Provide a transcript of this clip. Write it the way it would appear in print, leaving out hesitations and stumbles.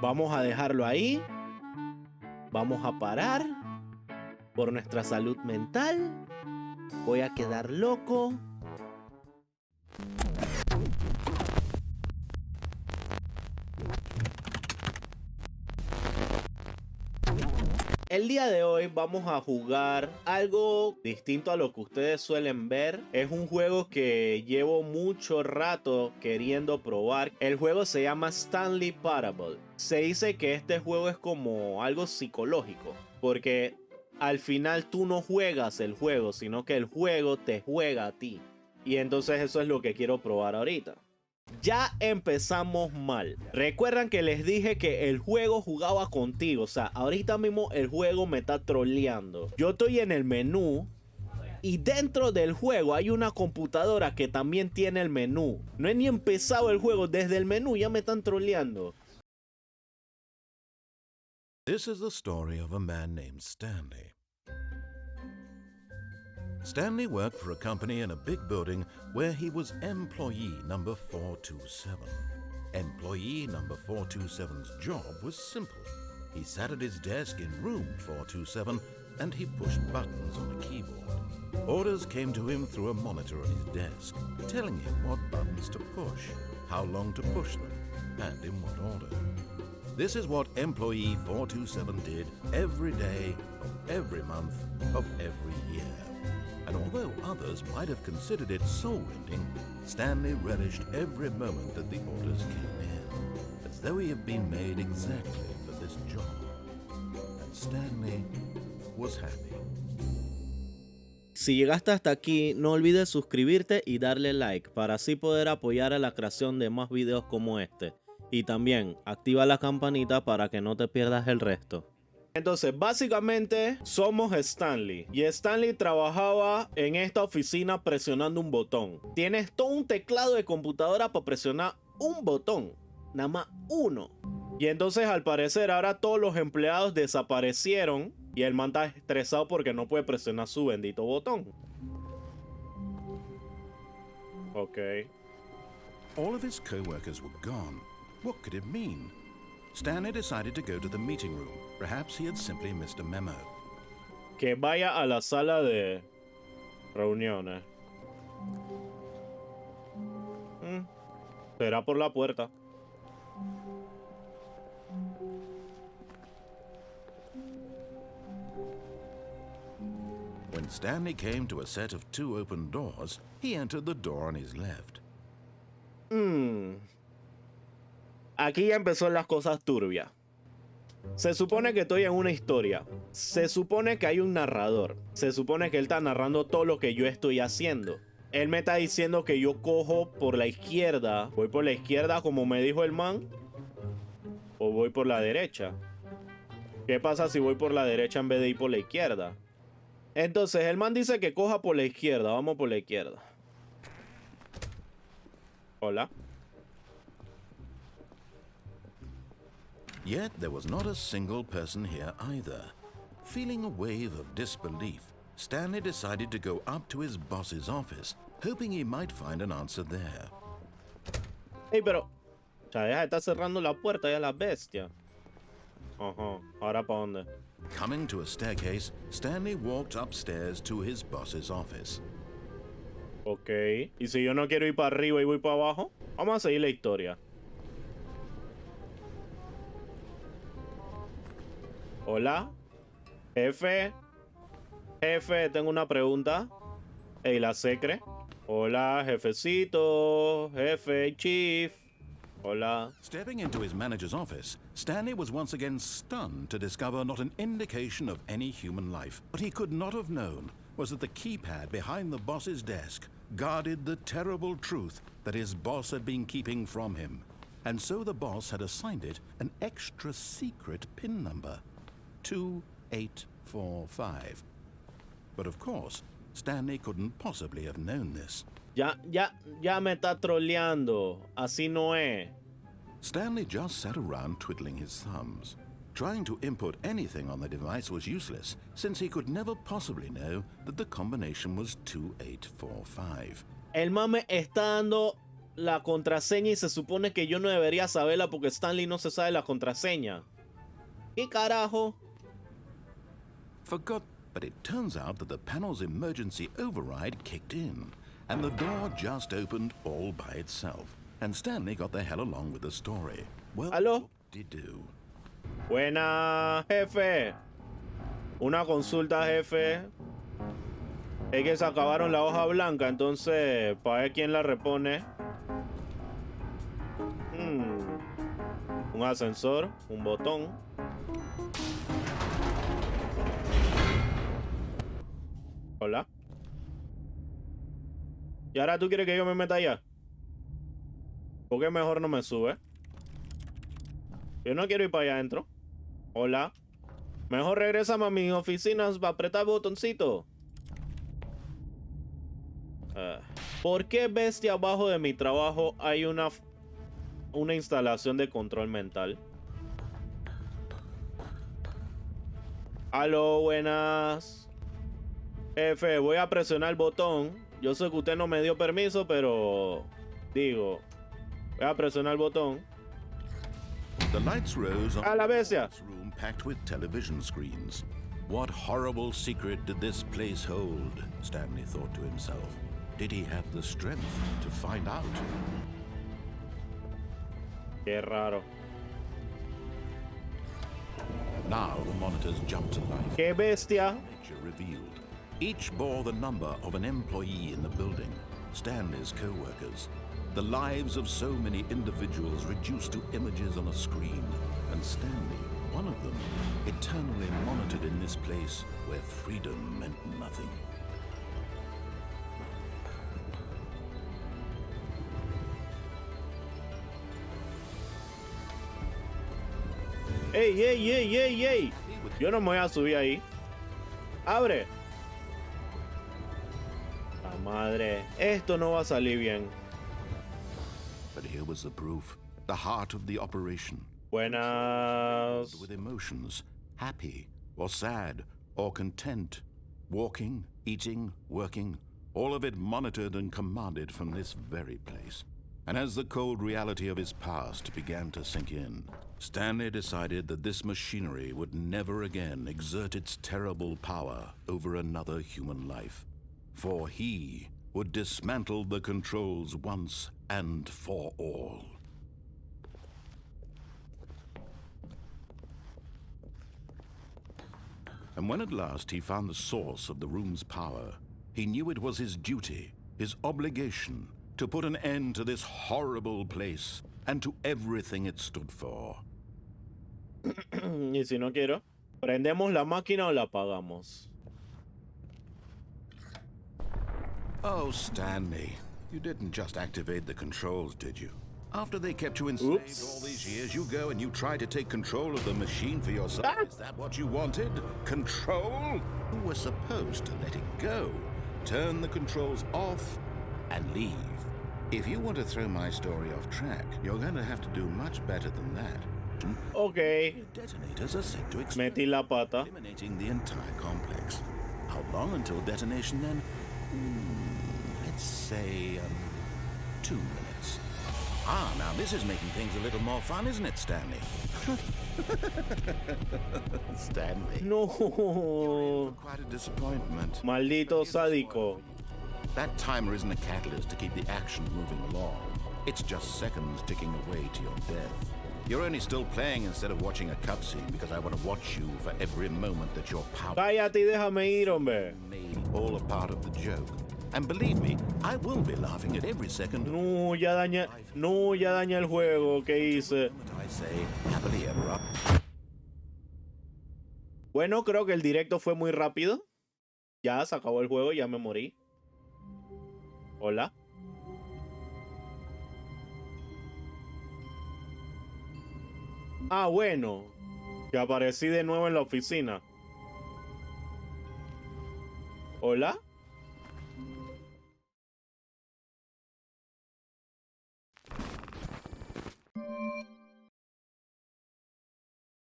Vamos a dejarlo ahí. Vamos a parar. Por nuestra salud mental. Voy a quedar loco. El día de hoy vamos a jugar algo distinto a lo que ustedes suelen ver. Es un juego que llevo mucho rato queriendo probar. El juego se llama Stanley Parable. Se dice que este juego es como algo psicológico, porque al final tú no juegas el juego, sino que el juego te juega a ti. Y entonces eso es lo que quiero probar ahorita. Ya empezamos mal. Recuerdan que les dije que el juego jugaba contigo. O sea, ahorita mismo el juego me está troleando. Yo estoy en el menú y dentro del juego hay una computadora que también tiene el menú. No he ni empezado el juego, desde el menú ya me están troleando. This is the story of a man named Stanley. Stanley worked for a company in a big building where he was employee number 427. Employee number 427's job was simple. He sat at his desk in room 427 and he pushed buttons on a keyboard. Orders came to him through a monitor on his desk, telling him what buttons to push, how long to push them, and in what order. This is what employee 427 did every day of every month of every year. And although others might have considered it soul-rending, Stanley relished every moment that the orders came in, as though he had been made exactly for this job. And Stanley was happy. Si llegaste hasta aquí, no olvides suscribirte y darle like para así poder apoyar a la creación de más videos como este. Y también activa la campanita para que no te pierdas el resto. Entonces, básicamente somos Stanley. Y Stanley trabajaba en esta oficina presionando un botón. Tienes todo un teclado de computadora para presionar un botón. Nada más uno. Y entonces, al parecer, ahora todos los empleados desaparecieron. Y el man está estresado porque no puede presionar su bendito botón. Ok. All of his co-workers were gone. What could it mean? Stanley decided to go to the meeting room. Perhaps he had simply missed a memo. Que vaya a la sala de reuniones. Será por la puerta. When Stanley came to a set of 2 open doors, he entered the door on his left. Aquí ya empezó las cosas turbias. Se supone que estoy en una historia. Se supone que hay un narrador. Se supone que él está narrando todo lo que yo estoy haciendo. Él me está diciendo que yo cojo por la izquierda. ¿Voy por la izquierda como me dijo el man? ¿O voy por la derecha? ¿Qué pasa si voy por la derecha en vez de ir por la izquierda? Entonces el man dice que coja por la izquierda. Vamos por la izquierda. Hola. Yet there was not a single person here either. Feeling a wave of disbelief, Stanley decided to go up to his boss's office, hoping he might find an answer there. Hey, pero... O sea, ya está cerrando la puerta ya la bestia. Ajá, ¿ahora para dónde? Coming to a staircase, Stanley walked upstairs to his boss's office. Ok. ¿Y si yo no quiero ir para arriba y voy para abajo? Vamos a seguir la historia. Hola. Jefe. Jefe, tengo una pregunta. Ey, la secre. Hola, jefecito. Jefe, chief. Hola. Stepping into his manager's office, Stanley was once again stunned to discover not an indication of any human life. What he could not have known was that the keypad behind the boss's desk guarded the terrible truth that his boss had been keeping from him. And so the boss had assigned it an extra secret PIN number. 2845. But of course, Stanley couldn't possibly have known this. Ya me está troleando. Así no es. Stanley just sat around twiddling his thumbs. Trying to input anything on the device was useless, since he could never possibly know that the combination was 2845. El man me está dando la contraseña y se supone que yo no debería saberla porque Stanley no se sabe la contraseña. ¿Qué carajo? Forgot, but it turns out that the panel's emergency override kicked in, and the door just opened all by itself. And Stanley got the hell along with the story. Well, ¿Aló? whoop-de-doo. Buena, jefe. Una consulta, jefe. Es que se acabaron la hoja blanca, entonces, para ver quién la repone. Un ascensor, un botón. Hola. ¿Y ahora tú quieres que yo me meta allá? ¿Por qué mejor no me sube? Yo no quiero ir para allá adentro. Hola. Mejor regrésame a mis oficinas para apretar el botoncito. ¿Por qué bestia abajo de mi trabajo hay una instalación de control mental? Aló, buenas. Jefe, voy a presionar el botón. Yo sé que usted no me dio permiso, pero digo, voy a presionar el botón. The lights rose on A la bestia. this room packed with television screens. What horrible secret did this place hold? Stanley thought to himself. Did he have the strength to find out? Qué raro. Now the monitors jumped to life. Qué bestia. Picture revealed. Each bore the number of an employee in the building, Stanley's co-workers. The lives of so many individuals reduced to images on a screen, and Stanley, one of them, eternally monitored in this place where freedom meant nothing. ¡Ey, ey, ey, ey, ey! Yo no me voy a subir ahí. ¡Abre! La madre. Esto no va a salir bien. But here was the proof, the heart of the operation. Buenas. With emotions, happy or sad or content, walking, eating, working, all of it monitored and commanded from this very place. And as the cold reality of his past began to sink in, Stanley decided that this machinery would never again exert its terrible power over another human life. For he would dismantle the controls once and for all. And when at last he found the source of the room's power, he knew it was his duty, his obligation, to put an end to this horrible place and to everything it stood for. Y si no quiero, prendemos la máquina o la apagamos. Oh, Stanley, you didn't just activate the controls, did you? After they kept you enslaved all these years, you go and you try to take control of the machine for yourself. Is that what you wanted? Control? You were supposed to let it go, turn the controls off, and leave. If you want to throw my story off track, you're going to have to do much better than that. Ok. Detonators are set to explode, Metí la pata. eliminating the entire complex. How long until detonation then? Let's say 2 minutes. Ah, now this is making things a little more fun, isn't it, Stanley? Stanley. No. Quite a disappointment. Maldito sádico. That timer isn't a catalyst to keep the action moving along. It's just seconds ticking away to your death. You're only still playing instead of watching a cutscene because I want to watch you for every moment that you're powerful. Cállate y déjame ir, hombre. Made all a part of the joke. And believe me, I will be laughing at every second. No, ya daña el juego que hice. I say happily ever up. Bueno, creo que el directo fue muy rápido. Ya se acabó el juego, ya me morí. Hola. Ah, bueno. Que aparecí de nuevo en la oficina. Hola.